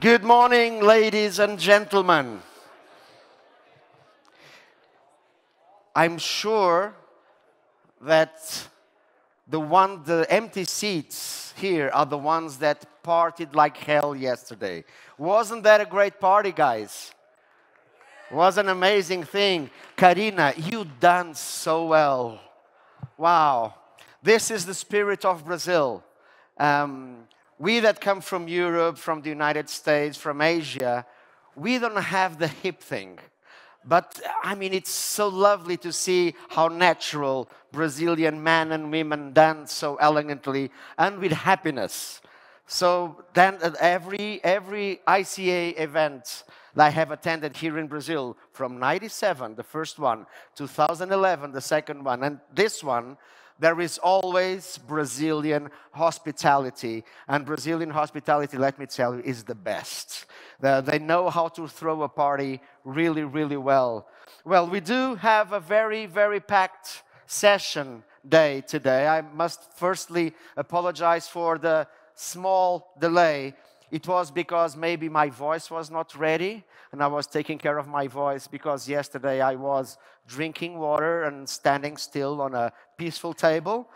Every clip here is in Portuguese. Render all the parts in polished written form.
Good morning, ladies and gentlemen. I'm sure that the empty seats here are the ones that partied like hell yesterday. Wasn't that a great party, guys? Was an amazing thing. Karina, you danced so well. Wow. This is the spirit of Brazil. We that come from Europe, from the United States, from Asia, we don't have the hip thing. But, I mean, it's so lovely to see how natural Brazilian men and women dance so elegantly and with happiness. So then at every ICA event that I have attended here in Brazil, from '97, the first one, 2011, the second one, and this one, there is always Brazilian hospitality. And Brazilian hospitality, let me tell you, is the best. They know how to throw a party really, really well. Well, we do have a very, very packed session day today. I must firstly apologize for the small delay. It was because maybe my voice was not ready, and I was taking care of my voice because yesterday I was drinking water and standing still on a peaceful table.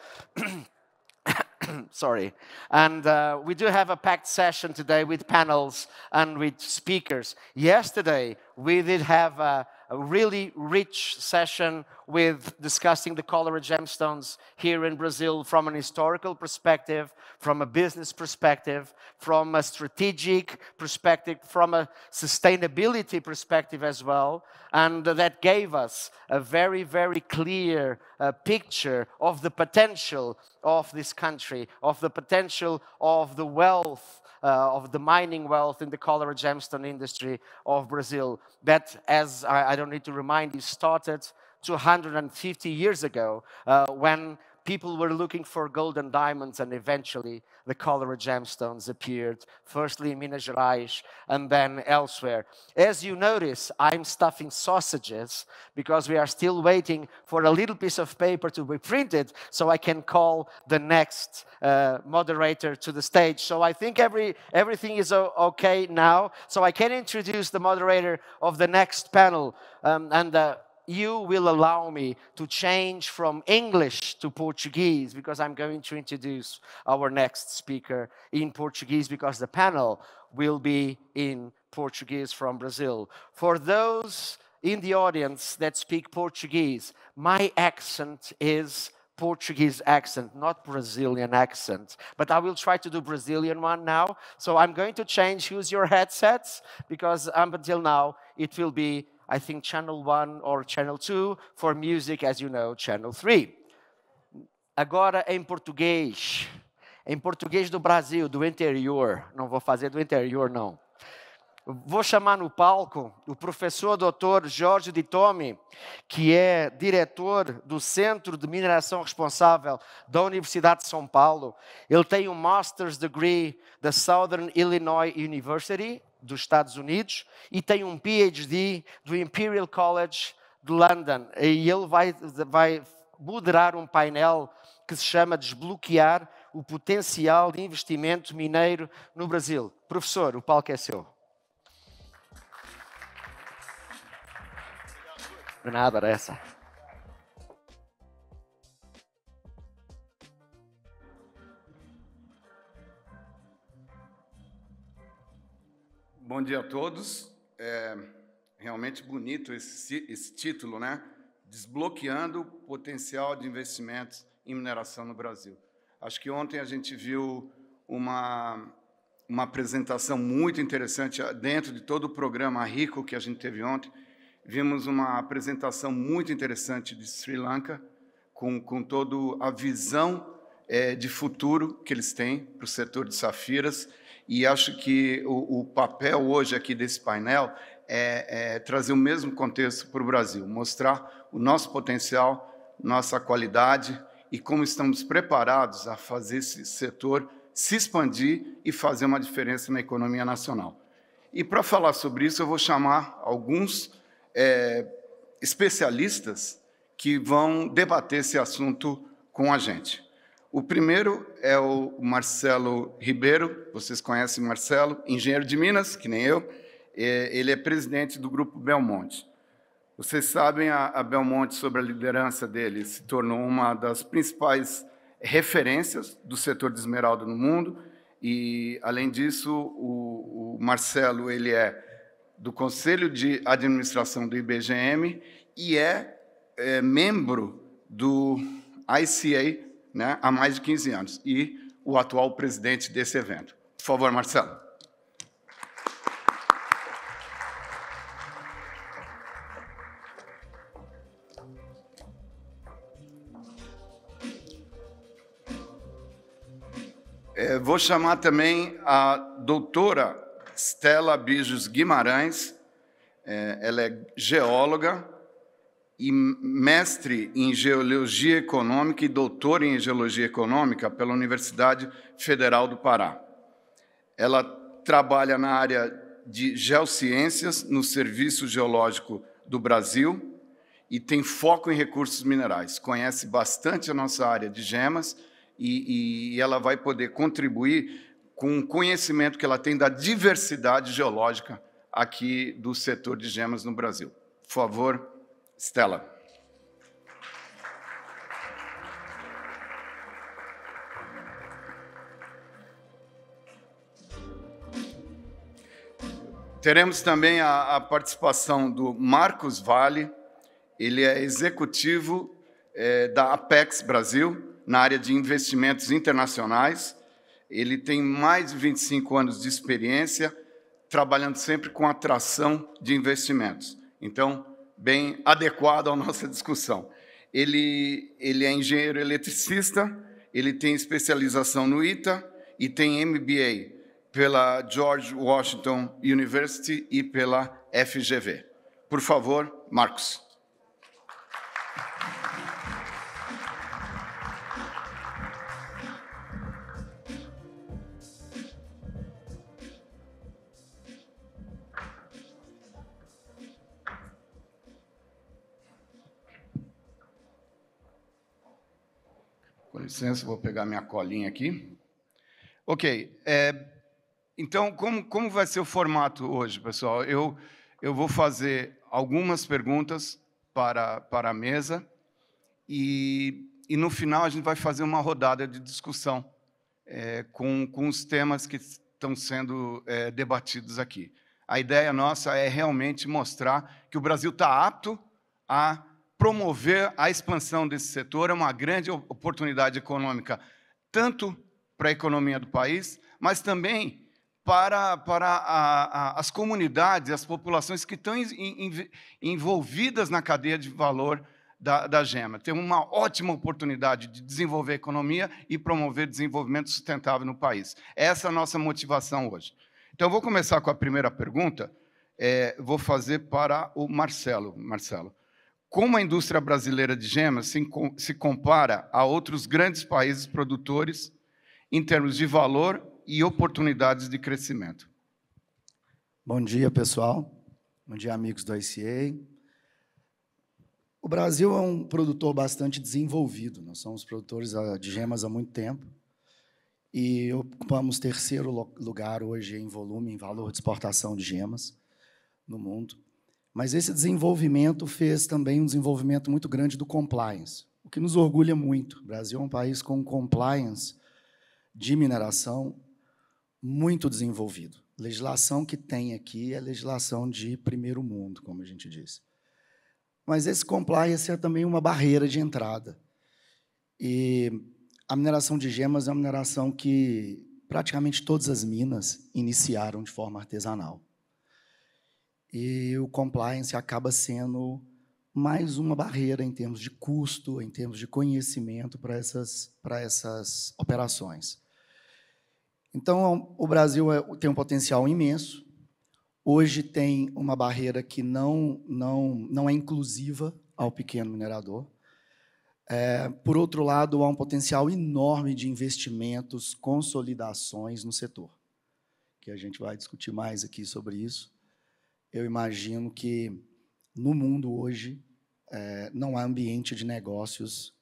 Sorry. And we do have a packed session today with panels and with speakers. Yesterday, we did have a really rich session with discussing the Coleridge gemstones here in Brazil from an historical perspective, from a business perspective, from a strategic perspective, from a sustainability perspective as well. And that gave us a very, very clear picture of the potential of this country, of the potential of the wealth, of the mining wealth in the Coleridge gemstone industry of Brazil. That, as I don't need to remind you, started 250 years ago when people were looking for gold and diamonds, and eventually the Coleridge gemstones appeared, firstly in Minas Gerais and then elsewhere. As you notice, I'm stuffing sausages because we are still waiting for a little piece of paper to be printed so I can call the next moderator to the stage. So I think everything is okay now. So I can introduce the moderator of the next panel. You will allow me to change from English to Portuguese because I'm going to introduce our next speaker in Portuguese because the panel will be in Portuguese from Brazil. For those in the audience that speak Portuguese, my accent is Portuguese accent, not Brazilian accent. But I will try to do Brazilian one now. So I'm going to change, use your headsets, because up until now it will be, I think, channel 1 or channel 2, for music, as you know, channel 3. Agora em português do Brasil, do interior. Não vou fazer do interior, não. Vou chamar no palco o professor Dr. Jorge de Tome, que é diretor do Centro de Mineração Responsável da Universidade de São Paulo. Ele tem um Master's Degree da Southern Illinois University, dos Estados Unidos, e tem um PhD do Imperial College de London. E ele vai moderar um painel que se chama Desbloquear o Potencial de Investimento Mineiro no Brasil. Professor, o palco é seu. De nada, era essa. Bom dia a todos. É realmente bonito esse título, né? Desbloqueando o potencial de investimentos em mineração no Brasil. Acho que ontem a gente viu uma apresentação muito interessante dentro de todo o programa rico que a gente teve ontem. Vimos uma apresentação muito interessante de Sri Lanka, com toda a visão de futuro que eles têm para o setor de safiras. E acho que o papel hoje aqui desse painel é trazer o mesmo contexto para o Brasil, mostrar o nosso potencial, nossa qualidade e como estamos preparados a fazer esse setor se expandir e fazer uma diferença na economia nacional. E para falar sobre isso, eu vou chamar alguns especialistas que vão debater esse assunto com a gente. O primeiro é o Marcelo Ribeiro, vocês conhecem o Marcelo, engenheiro de Minas, que nem eu, ele é presidente do Grupo Belmonte. Vocês sabem, a Belmonte, sob a liderança dele, se tornou uma das principais referências do setor de esmeralda no mundo, e, além disso, o Marcelo ele é do Conselho de Administração do IBGM e é membro do ICA, né, há mais de 15 anos, e o atual presidente desse evento. Por favor, Marcelo. Vou chamar também a doutora Stella Bijos Guimarães. Ela é geóloga e mestre em Geologia Econômica e doutora em Geologia Econômica pela Universidade Federal do Pará. Ela trabalha na área de geociências no Serviço Geológico do Brasil e tem foco em recursos minerais. Conhece bastante a nossa área de gemas e ela vai poder contribuir com o conhecimento que ela tem da diversidade geológica aqui do setor de gemas no Brasil. Por favor, Stella. Teremos também a participação do Marcos Vale. Ele é executivo da Apex Brasil, na área de investimentos internacionais. Ele tem mais de 25 anos de experiência, trabalhando sempre com atração de investimentos. Então, bem adequado à nossa discussão. Ele é engenheiro eletricista, ele tem especialização no ITA e tem MBA pela George Washington University e pela FGV. Por favor, Marcos. Com licença, vou pegar minha colinha aqui. Ok. Então, como vai ser o formato hoje, pessoal? Eu vou fazer algumas perguntas para a mesa e no final, a gente vai fazer uma rodada de discussão com os temas que estão sendo debatidos aqui. A ideia nossa é realmente mostrar que o Brasil está apto a promover a expansão desse setor, é uma grande oportunidade econômica, tanto para a economia do país, mas também para as comunidades, as populações que estão envolvidas na cadeia de valor da gema. Tem uma ótima oportunidade de desenvolver a economia e promover desenvolvimento sustentável no país. Essa é a nossa motivação hoje. Então, eu vou começar com a primeira pergunta, vou fazer para o Marcelo. Marcelo, como a indústria brasileira de gemas se compara a outros grandes países produtores em termos de valor e oportunidades de crescimento? Bom dia, pessoal. Bom dia, amigos do ICA. O Brasil é um produtor bastante desenvolvido. Nós somos produtores de gemas há muito tempo e ocupamos terceiro lugar hoje em volume, em valor de exportação de gemas no mundo. Mas esse desenvolvimento fez também um desenvolvimento muito grande do compliance, o que nos orgulha muito. O Brasil é um país com compliance de mineração muito desenvolvido. A legislação que tem aqui é legislação de primeiro mundo, como a gente diz. Mas esse compliance é também uma barreira de entrada. E a mineração de gemas é uma mineração que praticamente todas as minas iniciaram de forma artesanal. E o compliance acaba sendo mais uma barreira em termos de custo, em termos de conhecimento para essas operações. Então, o Brasil tem um potencial imenso. Hoje tem uma barreira que não é inclusiva ao pequeno minerador. Por outro lado, há um potencial enorme de investimentos, consolidações no setor, que a gente vai discutir mais aqui sobre isso. Eu imagino que, no mundo hoje, não há ambiente de negócios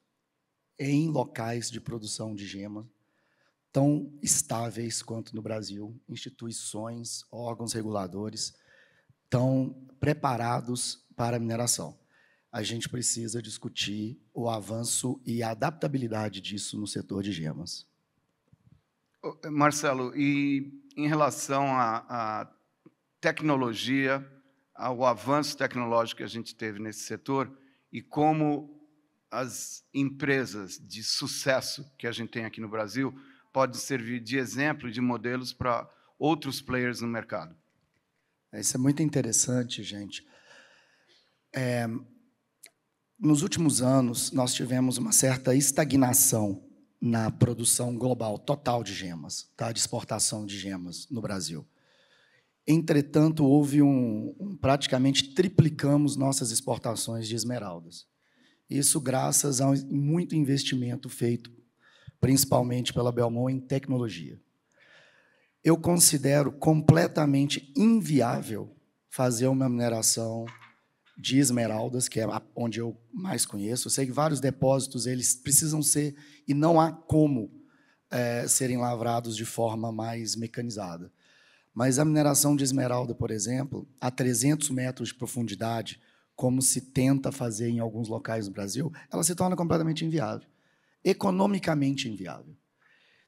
em locais de produção de gema tão estáveis quanto no Brasil, instituições, órgãos reguladores tão preparados para a mineração. A gente precisa discutir o avanço e a adaptabilidade disso no setor de gemas. Marcelo, e em relação à tecnologia, ao avanço tecnológico que a gente teve nesse setor e como as empresas de sucesso que a gente tem aqui no Brasil podem servir de exemplo e de modelos para outros players no mercado? Isso é muito interessante, gente. Nos últimos anos, nós tivemos uma certa estagnação na produção global total de gemas, tá? De exportação de gemas no Brasil. Entretanto, houve praticamente triplicamos nossas exportações de esmeraldas. Isso graças a muito investimento feito, principalmente pela Belmont, em tecnologia. Eu considero completamente inviável fazer uma mineração de esmeraldas, que é onde eu mais conheço. Eu sei que vários depósitos eles precisam ser, e não há como serem lavrados de forma mais mecanizada. Mas a mineração de esmeralda, por exemplo, a 300 metros de profundidade, como se tenta fazer em alguns locais no Brasil, ela se torna completamente inviável, economicamente inviável.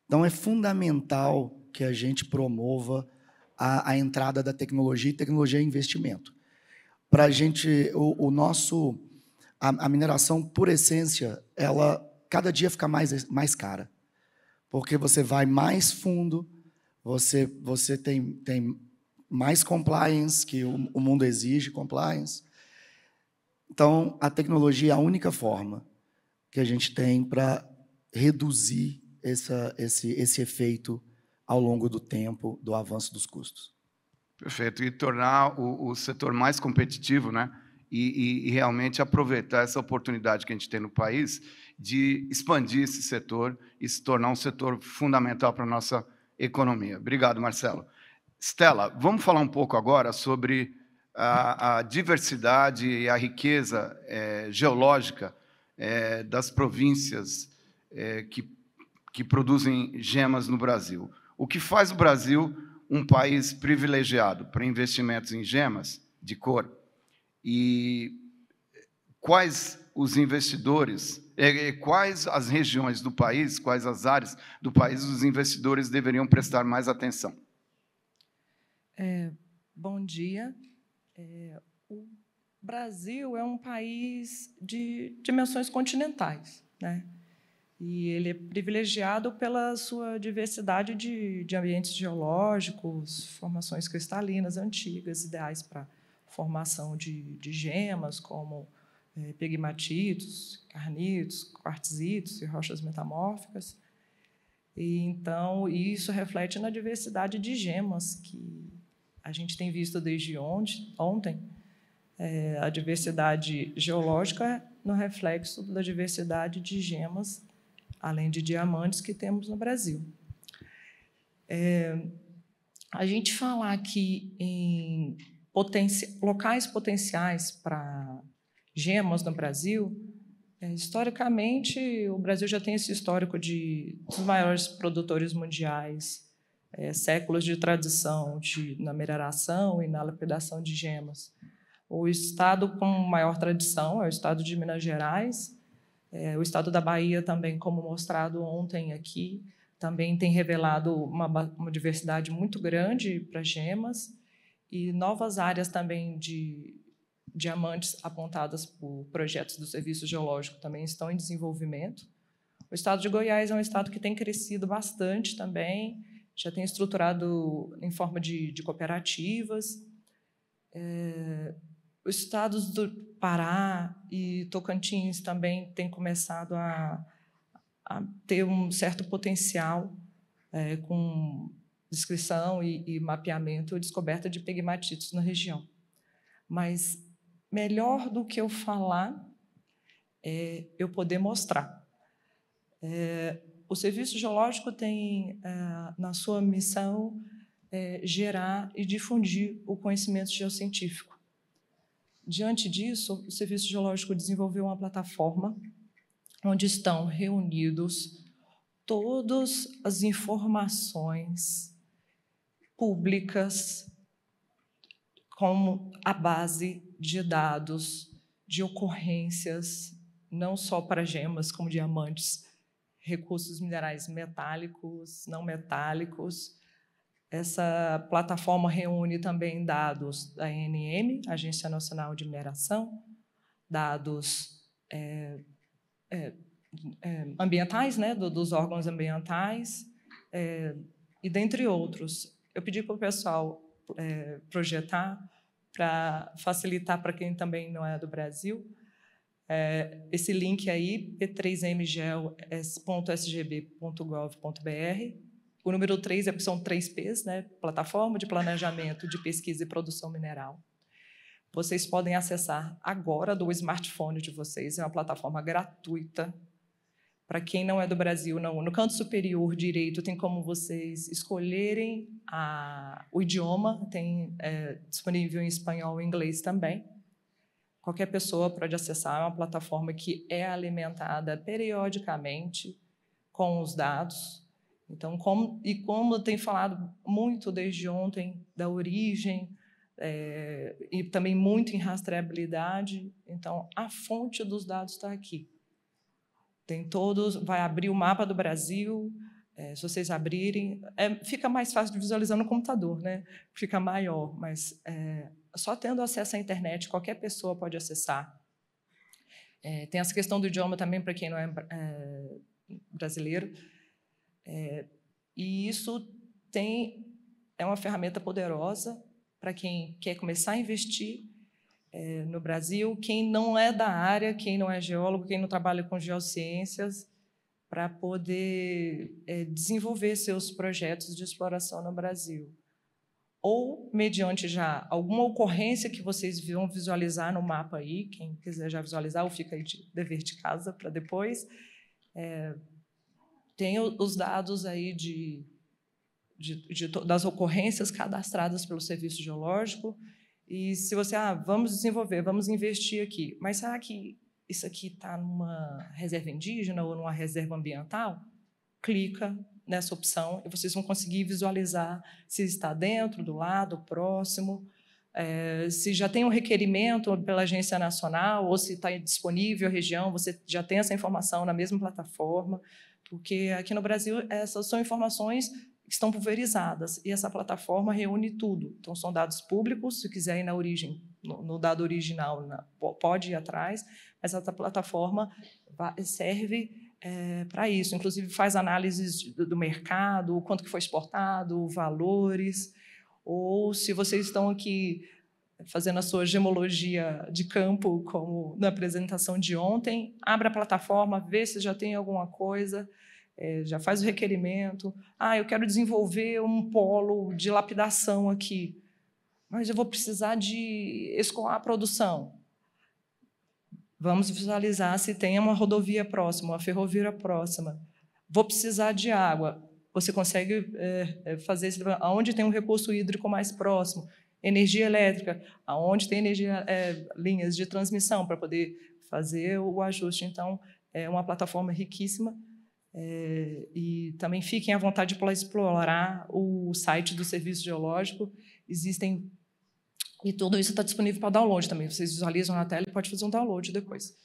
Então, é fundamental que a gente promova a entrada da tecnologia, e tecnologia é investimento. Para a gente, a mineração, por essência, ela cada dia fica mais cara, porque você vai mais fundo, você tem mais compliance, que o mundo exige compliance. Então, a tecnologia é a única forma que a gente tem para reduzir esse efeito ao longo do tempo do avanço dos custos. Perfeito. E tornar o setor mais competitivo, né? E realmente aproveitar essa oportunidade que a gente tem no país de expandir esse setor e se tornar um setor fundamental para a nossa economia. Obrigado, Marcelo. Stella, vamos falar um pouco agora sobre a diversidade e a riqueza geológica das províncias que produzem gemas no Brasil. O que faz o Brasil um país privilegiado para investimentos em gemas de cor? E quais os investidores, quais as regiões do país, quais as áreas do país os investidores deveriam prestar mais atenção? Bom dia. O Brasil é um país de dimensões continentais, né? E ele é privilegiado pela sua diversidade de ambientes geológicos, formações cristalinas antigas, ideais para formação de gemas, como pegmatitos, carnitos, quartzitos e rochas metamórficas. E, então, isso reflete na diversidade de gemas que a gente tem visto desde ontem. A diversidade geológica no reflexo da diversidade de gemas, além de diamantes, que temos no Brasil. A gente falar aqui em locais potenciais para gemas no Brasil, historicamente, o Brasil já tem esse histórico dos maiores produtores mundiais, séculos de tradição na mineração e na lapidação de gemas. O estado com maior tradição é o estado de Minas Gerais. O estado da Bahia também, como mostrado ontem aqui, também tem revelado uma diversidade muito grande para gemas e novas áreas também de diamantes apontadas por projetos do Serviço Geológico também estão em desenvolvimento. O estado de Goiás é um estado que tem crescido bastante também, já tem estruturado em forma de cooperativas. Os estados do Pará e Tocantins também têm começado a ter um certo potencial com descrição e mapeamento e descoberta de pegmatitos na região. Mas melhor do que eu falar é eu poder mostrar. O Serviço Geológico tem, na sua missão, gerar e difundir o conhecimento geocientífico. Diante disso, o Serviço Geológico desenvolveu uma plataforma onde estão reunidos todas as informações públicas como a base de dados de ocorrências, não só para gemas, como diamantes, recursos minerais metálicos, não metálicos. Essa plataforma reúne também dados da ANM, Agência Nacional de Mineração, dados ambientais, né, dos órgãos ambientais, e dentre outros. Eu pedi para o pessoal projetar, para facilitar para quem também não é do Brasil, esse link aí, p3mgel.sgb.gov.br. O número 3 são 3 Ps, né? Plataforma de Planejamento de Pesquisa e Produção Mineral. Vocês podem acessar agora do smartphone de vocês, é uma plataforma gratuita. Para quem não é do Brasil, no canto superior direito tem como vocês escolherem o idioma, tem disponível em espanhol e inglês também. Qualquer pessoa pode acessar, é uma plataforma que é alimentada periodicamente com os dados. Então, como tem falado muito desde ontem da origem, e também muito em rastreabilidade, então a fonte dos dados está aqui. Tem todos, vai abrir o mapa do Brasil, se vocês abrirem, fica mais fácil de visualizar no computador, né? Fica maior, mas só tendo acesso à internet, qualquer pessoa pode acessar. Tem essa questão do idioma também, para quem não é brasileiro. E isso é uma ferramenta poderosa para quem quer começar a investir no Brasil, quem não é da área, quem não é geólogo, quem não trabalha com geociências, para poder desenvolver seus projetos de exploração no Brasil. Ou, mediante já alguma ocorrência que vocês vão visualizar no mapa aí, quem quiser já visualizar, ou fica aí de dever de casa para depois, tem os dados aí das ocorrências cadastradas pelo Serviço Geológico. E se você, vamos desenvolver, vamos investir aqui, mas será que isso aqui está numa reserva indígena ou numa reserva ambiental? Clica nessa opção e vocês vão conseguir visualizar se está dentro, do lado, próximo, se já tem um requerimento pela Agência Nacional ou se está disponível a região, você já tem essa informação na mesma plataforma, porque aqui no Brasil essas são informações que estão pulverizadas, e essa plataforma reúne tudo. Então, são dados públicos, se quiser ir na origem, no dado original, pode ir atrás, mas essa plataforma serve para isso. Inclusive, faz análises do mercado, o quanto que foi exportado, valores, ou se vocês estão aqui fazendo a sua gemologia de campo, como na apresentação de ontem, abre a plataforma, vê se já tem alguma coisa, já faz o requerimento. Eu quero desenvolver um polo de lapidação aqui, mas eu vou precisar de escoar a produção. Vamos visualizar se tem uma rodovia próxima, uma ferrovia próxima. Vou precisar de água. Você consegue fazer aonde tem um recurso hídrico mais próximo. Energia elétrica, aonde tem linhas de transmissão para poder fazer o ajuste. Então, é uma plataforma riquíssima. E também fiquem à vontade para explorar o site do Serviço Geológico. E tudo isso está disponível para download também. Vocês visualizam na tela e pode fazer um download depois.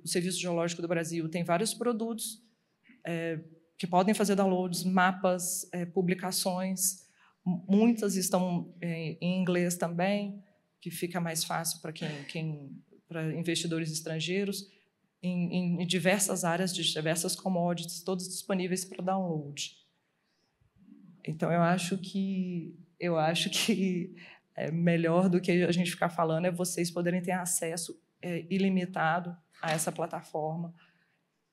O Serviço Geológico do Brasil tem vários produtos que podem fazer downloads, mapas, publicações. Muitas estão em inglês também, que fica mais fácil para investidores estrangeiros. Em diversas áreas, de diversas commodities, todos disponíveis para download. Então, eu acho que melhor do que a gente ficar falando é vocês poderem ter acesso ilimitado a essa plataforma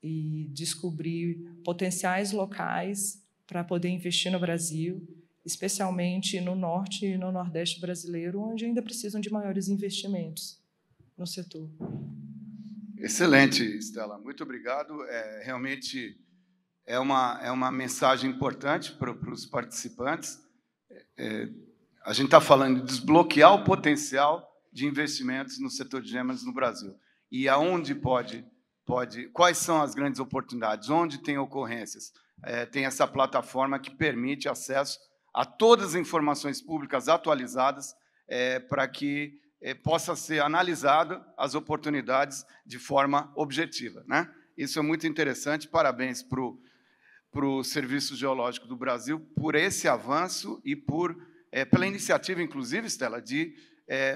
e descobrir potenciais locais para poder investir no Brasil, especialmente no norte e no nordeste brasileiro, onde ainda precisam de maiores investimentos no setor. Excelente, Estela. Muito obrigado. Realmente é uma mensagem importante para os participantes. A gente está falando de desbloquear o potencial de investimentos no setor de gemas no Brasil. e aonde quais são as grandes oportunidades, onde tem ocorrências. Tem essa plataforma que permite acesso a todas as informações públicas atualizadas para que possa ser analisada as oportunidades de forma objetiva, né? Isso é muito interessante. Parabéns para o Serviço Geológico do Brasil por esse avanço e pela iniciativa, inclusive, Stella, de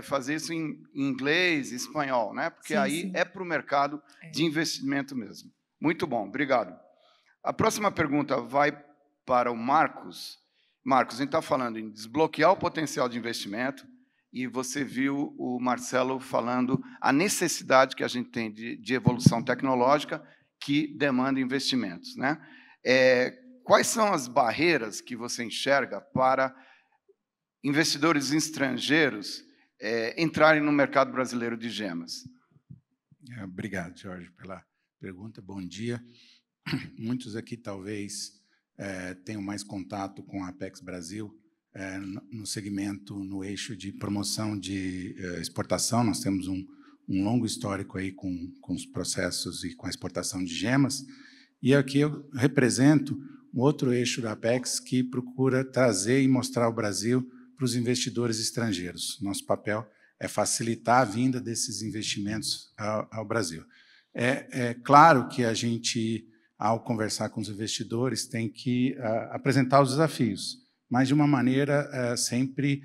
fazer isso em inglês e espanhol, né? Porque aí é para o mercado de investimento mesmo. Muito bom, obrigado. A próxima pergunta vai para o Marcos. Marcos, a gente está falando em desbloquear o potencial de investimento, e você viu o Marcelo falando a necessidade que a gente tem de evolução tecnológica que demanda investimentos, né? Quais são as barreiras que você enxerga para investidores estrangeiros entrarem no mercado brasileiro de gemas? Obrigado, Jorge, pela pergunta. Bom dia. Muitos aqui talvez tenham mais contato com a Apex Brasil no segmento, no eixo de promoção de exportação. Nós temos um longo histórico aí com os processos e com a exportação de gemas. E aqui eu represento um outro eixo da Apex que procura trazer e mostrar o Brasil para os investidores estrangeiros. Nosso papel é facilitar a vinda desses investimentos ao Brasil. É claro que a gente, ao conversar com os investidores, tem que apresentar os desafios, mas de uma maneira sempre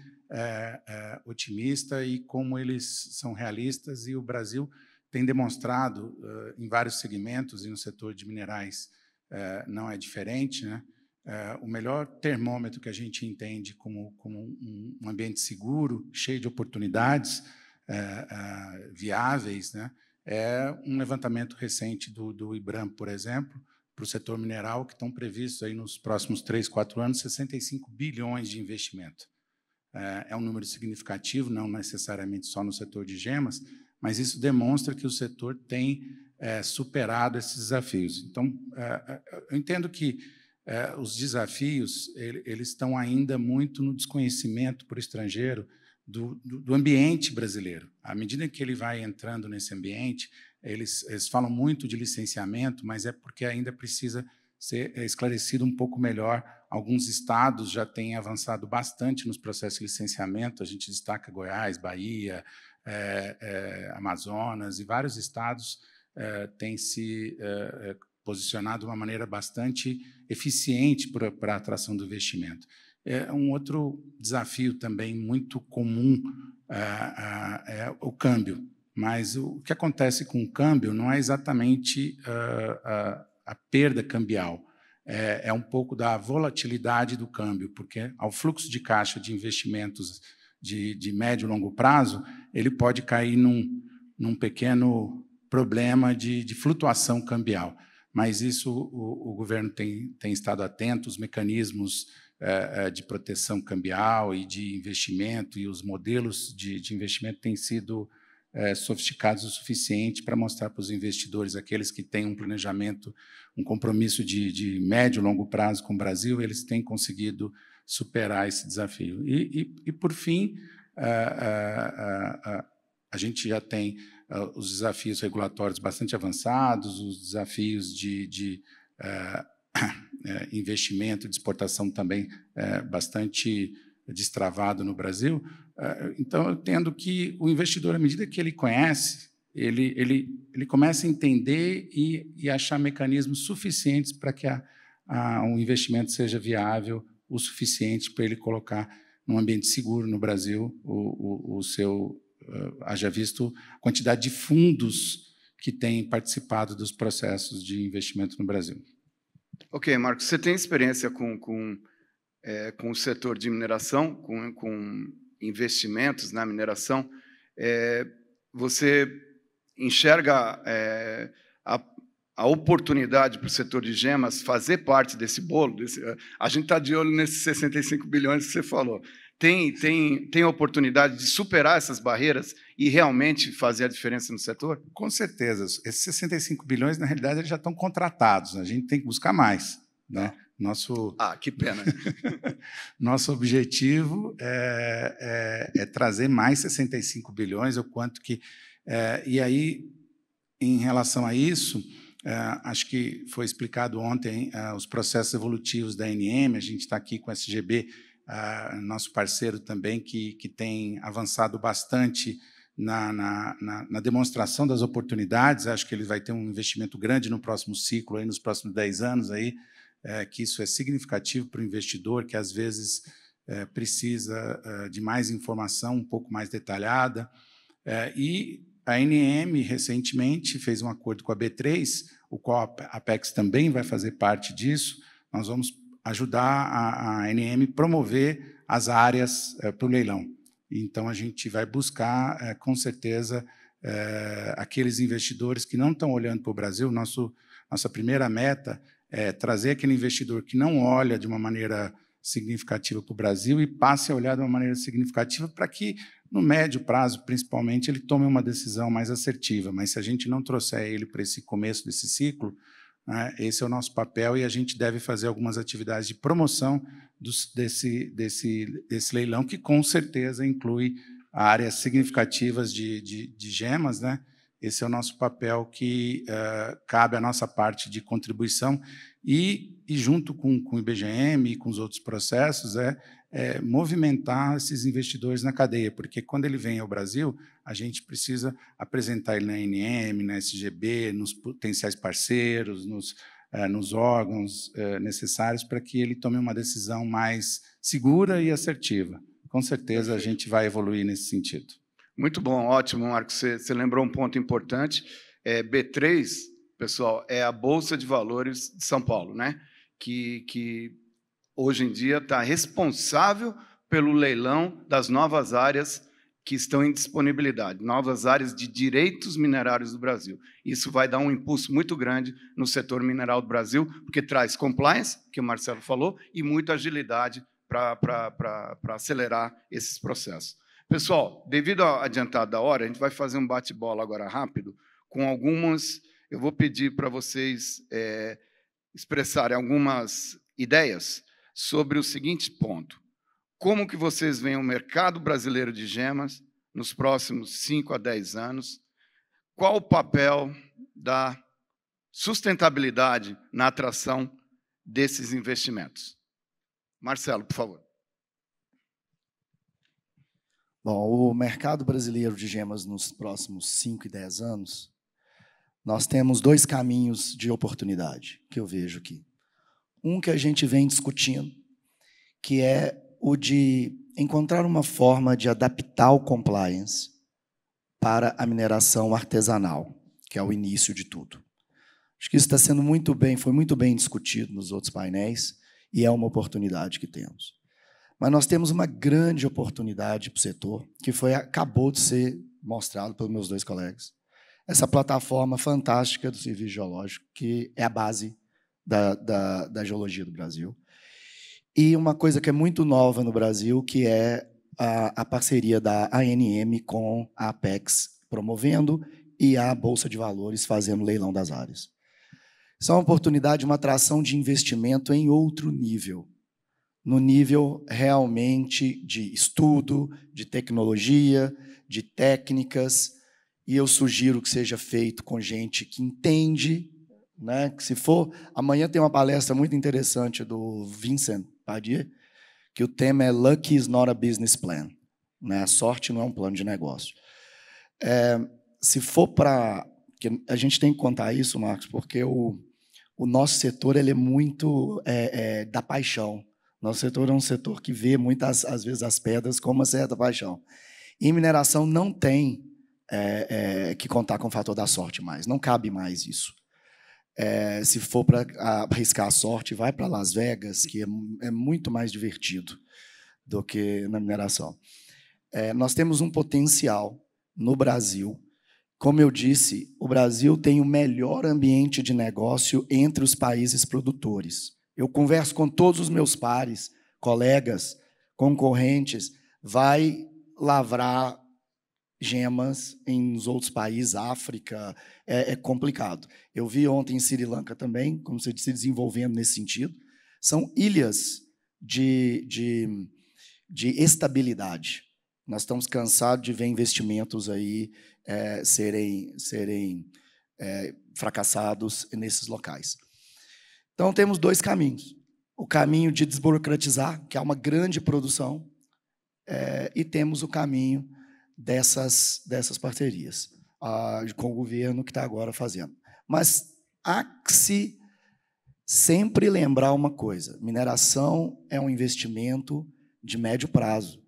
otimista e como eles são realistas, e o Brasil tem demonstrado em vários segmentos, e no setor de minerais não é diferente, né? O melhor termômetro que a gente entende como um ambiente seguro, cheio de oportunidades viáveis, né? É um levantamento recente do IBRAM, por exemplo, para o setor mineral, que estão previstos aí nos próximos 3, 4 anos 65 bilhões de investimento. É um número significativo, não necessariamente só no setor de gemas, mas isso demonstra que o setor tem superado esses desafios. Então, eu entendo que os desafios eles estão ainda muito no desconhecimento por estrangeiro do ambiente brasileiro. À medida que ele vai entrando nesse ambiente, eles falam muito de licenciamento, mas é porque ainda precisa ser esclarecido um pouco melhor. Alguns estados já têm avançado bastante nos processos de licenciamento. A gente destaca Goiás, Bahia, Amazonas, e vários estados têm se posicionado de uma maneira bastante eficiente para a atração do investimento. Um outro desafio também muito comum é o câmbio, mas o que acontece com o câmbio não é exatamente a perda cambial, é um pouco da volatilidade do câmbio, porque ao fluxo de caixa de investimentos de médio e longo prazo, ele pode cair num pequeno problema de flutuação cambial. Mas isso o governo tem estado atento, os mecanismos de proteção cambial e de investimento, e os modelos de investimento têm sido sofisticados o suficiente para mostrar para os investidores, aqueles que têm um planejamento, um compromisso de médio e longo prazo com o Brasil, eles têm conseguido superar esse desafio. E por fim, a gente já tem os desafios regulatórios bastante avançados, os desafios de investimento, de exportação também bastante destravado no Brasil. Então, eu entendo que o investidor, à medida que ele conhece, ele começa a entender e achar mecanismos suficientes para que um investimento seja viável o suficiente para ele colocar num ambiente seguro no Brasil o seu... haja visto a quantidade de fundos que têm participado dos processos de investimento no Brasil. Ok, Marcos, você tem experiência com o setor de mineração, com investimentos na mineração. Você enxerga a oportunidade para o setor de gemas fazer parte desse bolo? A gente está de olho nesses 65 bilhões que você falou. Tem oportunidade de superar essas barreiras e realmente fazer a diferença no setor? Com certeza. Esses 65 bilhões, na realidade, eles já estão contratados, né? A gente tem que buscar mais, né? Que pena. Nosso objetivo é trazer mais 65 bilhões, o quanto que... e aí, Em relação a isso, acho que foi explicado ontem os processos evolutivos da ANM, a gente está aqui com a SGB, nosso parceiro também, que tem avançado bastante na demonstração das oportunidades. Acho que ele vai ter um investimento grande no próximo ciclo, aí, nos próximos 10 anos, aí, que isso é significativo para o investidor, que às vezes precisa de mais informação um pouco mais detalhada. E a ANM, recentemente, fez um acordo com a B3, o qual a Apex também vai fazer parte disso. Nós vamos ajudar a ANM a promover as áreas para o leilão. Então, a gente vai buscar, com certeza, aqueles investidores que não estão olhando para o Brasil. Nossa primeira meta é trazer aquele investidor que não olha de uma maneira significativa para o Brasil e passe a olhar de uma maneira significativa para que, no médio prazo, principalmente, ele tome uma decisão mais assertiva. Mas, se a gente não trouxer ele para esse começo desse ciclo, né, esse é o nosso papel, e a gente deve fazer algumas atividades de promoção desse leilão, que, com certeza, inclui áreas significativas de gemas, né? Esse é o nosso papel, que cabe à nossa parte de contribuição, e junto com o IBGM e com os outros processos, movimentar esses investidores na cadeia, porque, quando ele vem ao Brasil, a gente precisa apresentar ele na ANM, na SGB, nos potenciais parceiros, nos órgãos necessários para que ele tome uma decisão mais segura e assertiva. Com certeza, a gente vai evoluir nesse sentido. Muito bom, ótimo, Marcos. Você lembrou um ponto importante. B3, pessoal, é a Bolsa de Valores de São Paulo, né? Que hoje em dia está responsável pelo leilão das novas áreas que estão em disponibilidade, novas áreas de direitos minerários do Brasil. Isso vai dar um impulso muito grande no setor mineral do Brasil, porque traz compliance, que o Marcelo falou, e muita agilidade para acelerar esses processos. Pessoal, devido à adiantada da hora, a gente vai fazer um bate-bola agora rápido, com algumas... Eu vou pedir para vocês expressarem algumas ideias sobre o seguinte ponto: como que vocês veem o mercado brasileiro de gemas nos próximos 5 a 10 anos? Qual o papel da sustentabilidade na atração desses investimentos? Marcelo, por favor. Bom, o mercado brasileiro de gemas nos próximos 5 e 10 anos, nós temos 2 caminhos de oportunidade que eu vejo aqui. Um que a gente vem discutindo, que é o de encontrar uma forma de adaptar o compliance para a mineração artesanal, que é o início de tudo. Acho que isso está sendo foi muito bem discutido nos outros painéis, e é uma oportunidade que temos. Mas nós temos uma grande oportunidade para o setor, que acabou de ser mostrado pelos meus 2 colegas. Essa plataforma fantástica do Serviço Geológico, que é a base da geologia do Brasil. E uma coisa que é muito nova no Brasil, que é a parceria da ANM com a Apex, promovendo, e a Bolsa de Valores fazendo leilão das áreas. Isso é uma oportunidade, uma atração de investimento em outro nível, no nível realmente de estudo, de tecnologia, de técnicas, e eu sugiro que seja feito com gente que entende, né? Que, se for... Amanhã tem uma palestra muito interessante do Vincent Padier, que o tema é Luck is not a business plan, né? A sorte não é um plano de negócio. Se for para... A gente tem que contar isso, Marcos, porque o nosso setor ele é muito da paixão. Nosso setor é um setor que vê muitas, às vezes, as pedras com uma certa paixão. E mineração não tem que contar com o fator da sorte mais, não cabe mais isso. Se for para arriscar a sorte, vai para Las Vegas, que é muito mais divertido do que na mineração. Nós temos um potencial no Brasil. Como eu disse, o Brasil tem o melhor ambiente de negócio entre os países produtores. Eu converso com todos os meus pares, colegas, concorrentes, vai lavrar gemas nos outros países, África, é complicado. Eu vi ontem em Sri Lanka também, como se desenvolvendo nesse sentido. São ilhas de estabilidade. Nós estamos cansados de ver investimentos aí serem fracassados nesses locais. Então, temos 2 caminhos. O caminho de desburocratizar, que é uma grande produção, e temos o caminho dessas parcerias com o governo que está agora fazendo. Mas há que se sempre lembrar uma coisa: mineração é um investimento de médio prazo.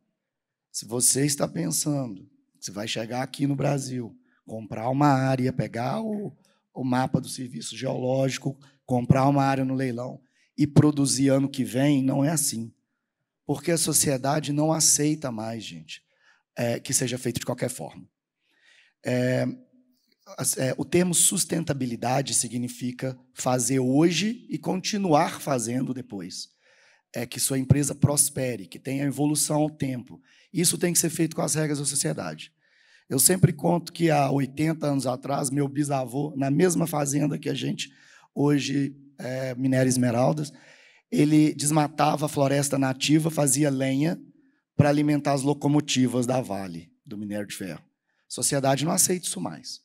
Se você está pensando que você vai chegar aqui no Brasil, comprar uma área, pegar o mapa do serviço geológico, comprar uma área no leilão e produzir ano que vem, não é assim. Porque a sociedade não aceita mais, gente, que seja feito de qualquer forma. O termo sustentabilidade significa fazer hoje e continuar fazendo depois. Que sua empresa prospere, que tenha evolução ao tempo. Isso tem que ser feito com as regras da sociedade. Eu sempre conto que há 80 anos atrás, meu bisavô, na mesma fazenda que a gente hoje minera esmeraldas, ele desmatava a floresta nativa, fazia lenha para alimentar as locomotivas da Vale, do minério de ferro. A sociedade não aceita isso mais.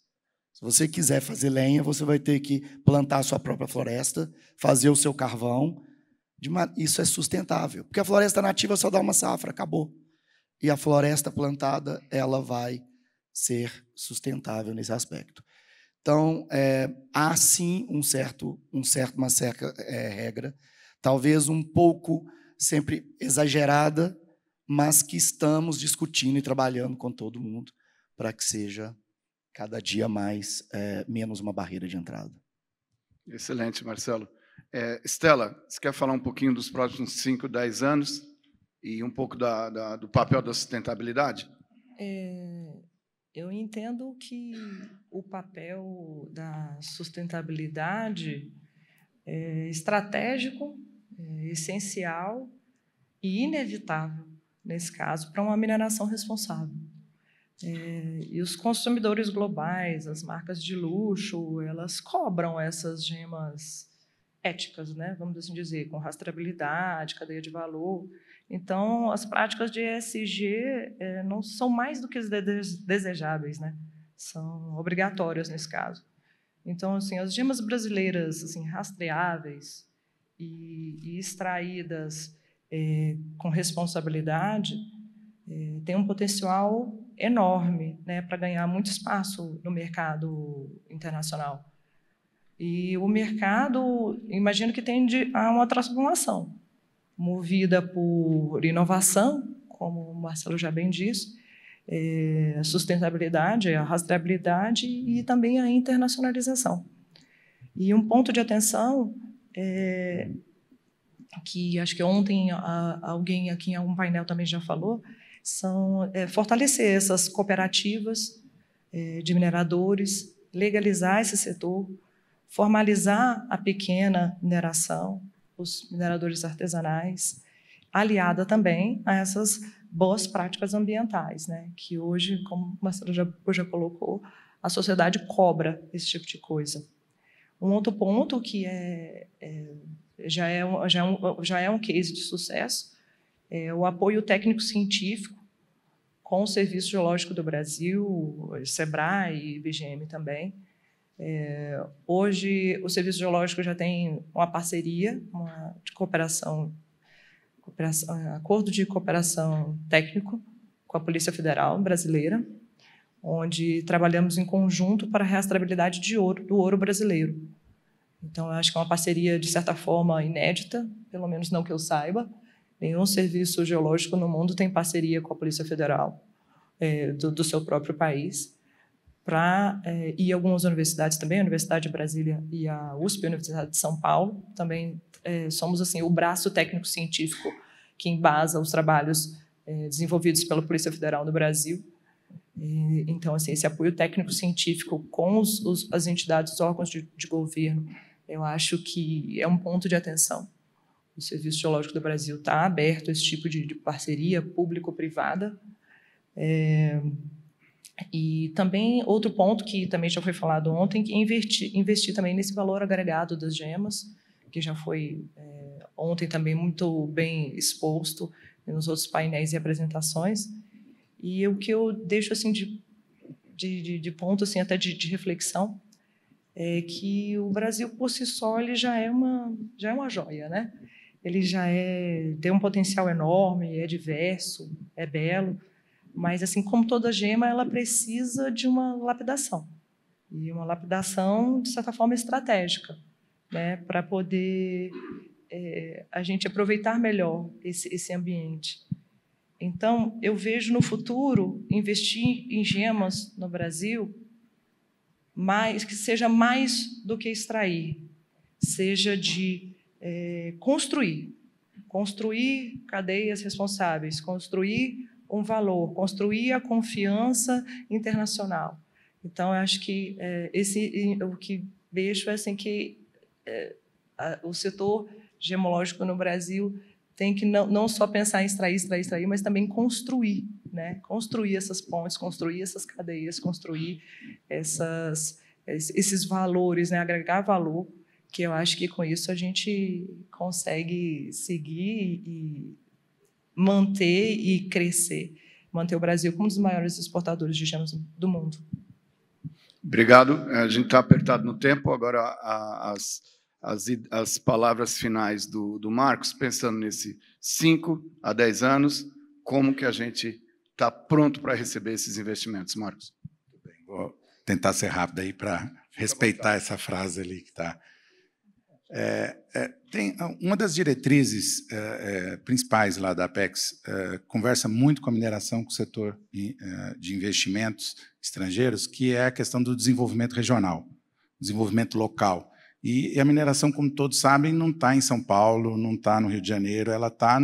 Se você quiser fazer lenha, você vai ter que plantar a sua própria floresta, fazer o seu carvão. Isso é sustentável, porque a floresta nativa só dá uma safra, acabou. E a floresta plantada, ela vai ser sustentável nesse aspecto. Então, há sim uma certa regra, talvez um pouco sempre exagerada, mas que estamos discutindo e trabalhando com todo mundo para que seja cada dia menos uma barreira de entrada. Excelente, Marcelo. Estela, você quer falar um pouquinho dos próximos 5, 10 anos e um pouco do papel da sustentabilidade? Eu entendo que o papel da sustentabilidade é estratégico, essencial e inevitável, nesse caso, para uma mineração responsável. E os consumidores globais, as marcas de luxo, elas cobram essas gemas éticas, né? Vamos assim dizer, com rastreabilidade, cadeia de valor. Então, as práticas de ESG não são mais do que desejáveis, né? São obrigatórias nesse caso. Então, assim, as gemas brasileiras assim, rastreáveis e extraídas com responsabilidade têm um potencial enorme, né, para ganhar muito espaço no mercado internacional. E o mercado, imagino que tende a uma transformação, movida por inovação, como o Marcelo já bem disse, a sustentabilidade, a rastreabilidade e também a internacionalização. E um ponto de atenção, que acho que ontem alguém aqui em algum painel também já falou, são fortalecer essas cooperativas de mineradores, legalizar esse setor, formalizar a pequena mineração, os mineradores artesanais, aliada também a essas boas práticas ambientais, né? Que hoje, como o Marcelo já colocou, a sociedade cobra esse tipo de coisa. Um outro ponto que já é um case de sucesso é o apoio técnico-científico com o Serviço Geológico do Brasil, SEBRAE e IBGM também. Hoje, o Serviço Geológico já tem uma parceria, de cooperação, acordo de cooperação técnico com a Polícia Federal brasileira, onde trabalhamos em conjunto para a rastreabilidade do ouro brasileiro. Então, eu acho que é uma parceria, de certa forma, inédita, pelo menos não que eu saiba. Nenhum serviço geológico no mundo tem parceria com a Polícia Federal do seu próprio país. E algumas universidades também, a Universidade de Brasília e a USP, a Universidade de São Paulo, também somos assim, o braço técnico-científico que embasa os trabalhos desenvolvidos pela Polícia Federal no Brasil. Então, assim, esse apoio técnico-científico com as entidades, os órgãos de governo, eu acho que é um ponto de atenção. O Serviço Geológico do Brasil está aberto a esse tipo de parceria público-privada. E também, outro ponto que também já foi falado ontem, que investir também nesse valor agregado das gemas, que já foi ontem também muito bem exposto nos outros painéis e apresentações. E o que eu deixo assim, de ponto assim, até de reflexão que o Brasil, por si só, ele já é uma joia, né? Ele já tem um potencial enorme, é diverso, é belo, mas, assim, como toda gema, ela precisa de uma lapidação, e uma lapidação, de certa forma, estratégica, né, para poder a gente aproveitar melhor esse ambiente. Então, eu vejo no futuro investir em gemas no Brasil que seja mais do que extrair, seja de construir cadeias responsáveis, construir um valor, construir a confiança internacional. Então, eu acho que o que vejo é assim, que o setor gemológico no Brasil tem que não só pensar em extrair, mas também construir, né? Construir essas pontes, construir essas cadeias, construir esses valores, né? Agregar valor, que eu acho que com isso a gente consegue seguir e manter e crescer, manter o Brasil como um dos maiores exportadores de gemas do mundo. Obrigado. A gente está apertado no tempo, agora as palavras finais do Marcos, pensando nesse 5 a 10 anos, como que a gente está pronto para receber esses investimentos, Marcos? Muito bem, vou tentar ser rápido aí para respeitar essa frase ali que está. Tem uma das diretrizes principais lá da Apex, conversa muito com a mineração, com o setor de investimentos estrangeiros, que é a questão do desenvolvimento regional, desenvolvimento local. E a mineração, como todos sabem, não está em São Paulo, não está no Rio de Janeiro, ela está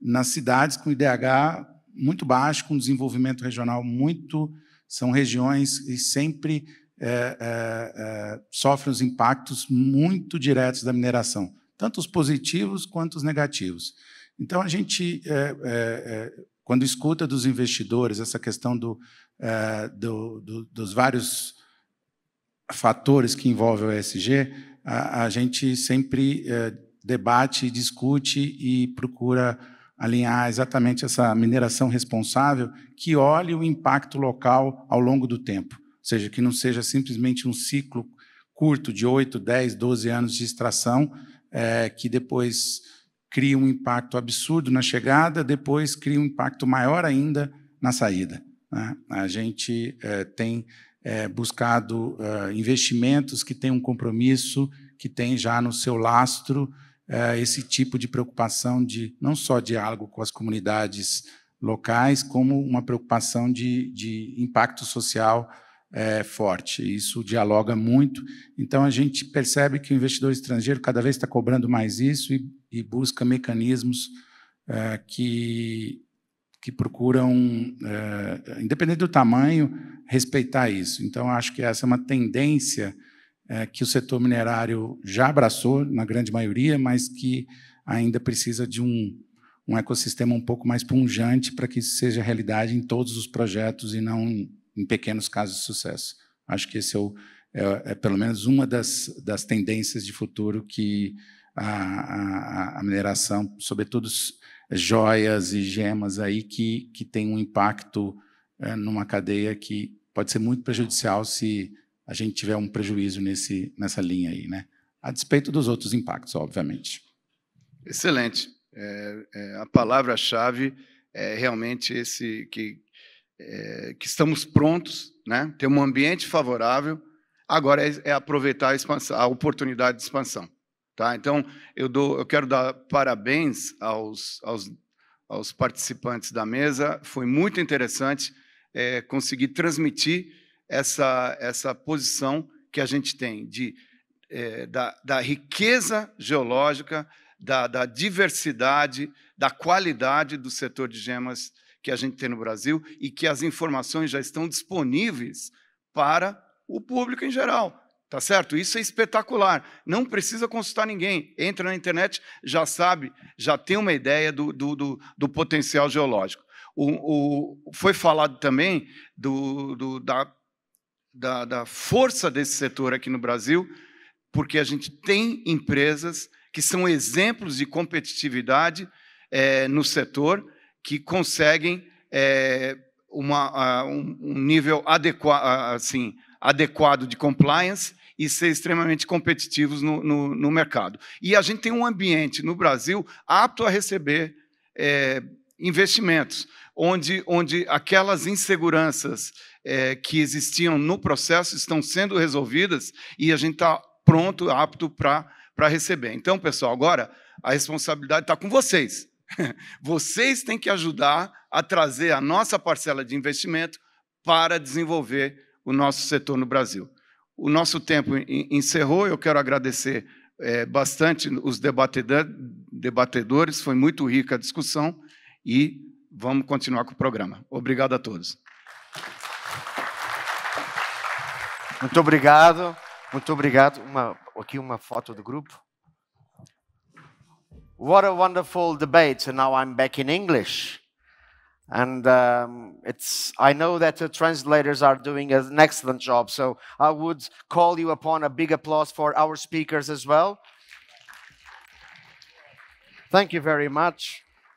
nas cidades com IDH muito baixo, com desenvolvimento regional muito... São regiões e sempre sofrem os impactos muito diretos da mineração, tanto os positivos quanto os negativos. Então, a gente, quando escuta dos investidores essa questão dos vários fatores que envolvem o ESG, a gente sempre debate, discute e procura alinhar exatamente essa mineração responsável que olhe o impacto local ao longo do tempo, ou seja, que não seja simplesmente um ciclo curto de 8, 10, 12 anos de extração, que depois cria um impacto absurdo na chegada, depois cria um impacto maior ainda na saída, né? A gente tem buscado investimentos que têm um compromisso, que tem já no seu lastro esse tipo de preocupação de não só diálogo com as comunidades locais, como uma preocupação de impacto social forte. Isso dialoga muito. Então, a gente percebe que o investidor estrangeiro cada vez está cobrando mais isso e busca mecanismos que procuram, independente do tamanho, respeitar isso. Então, acho que essa é uma tendência que o setor minerário já abraçou, na grande maioria, mas que ainda precisa de um ecossistema um pouco mais pungente para que isso seja realidade em todos os projetos e não em pequenos casos de sucesso. Acho que esse é pelo menos uma das tendências de futuro que a mineração, sobretudo joias e gemas, aí, que tem um impacto numa cadeia que pode ser muito prejudicial se a gente tiver um prejuízo nessa linha aí, né? A despeito dos outros impactos, obviamente. Excelente. A palavra-chave é realmente esse que estamos prontos, né? Ter um ambiente favorável. Agora é aproveitar a oportunidade de expansão, tá? Então eu quero dar parabéns aos participantes da mesa. Foi muito interessante conseguir transmitir essa posição que a gente tem da riqueza geológica, da diversidade, da qualidade do setor de gemas que a gente tem no Brasil e que as informações já estão disponíveis para o público em geral, tá certo? Isso é espetacular, não precisa consultar ninguém, entra na internet, já sabe, já tem uma ideia do potencial geológico. Foi falado também da força desse setor aqui no Brasil, porque a gente tem empresas que são exemplos de competitividade no setor, que conseguem um nível adequado de compliance e ser extremamente competitivos no mercado. E a gente tem um ambiente no Brasil apto a receber investimentos, onde aquelas inseguranças que existiam no processo estão sendo resolvidas e a gente está pronto, apto para receber. Então, pessoal, agora a responsabilidade está com vocês. Vocês têm que ajudar a trazer a nossa parcela de investimento para desenvolver o nosso setor no Brasil. O nosso tempo encerrou, eu quero agradecer bastante os debatedores, foi muito rica a discussão e vamos continuar com o programa. Obrigado a todos. Muito obrigado, muito obrigado. Aqui uma foto do grupo. What a wonderful debate, and now I'm back in English. And I know that the translators are doing an excellent job, so I would call you upon a big applause for our speakers as well. Thank you very much.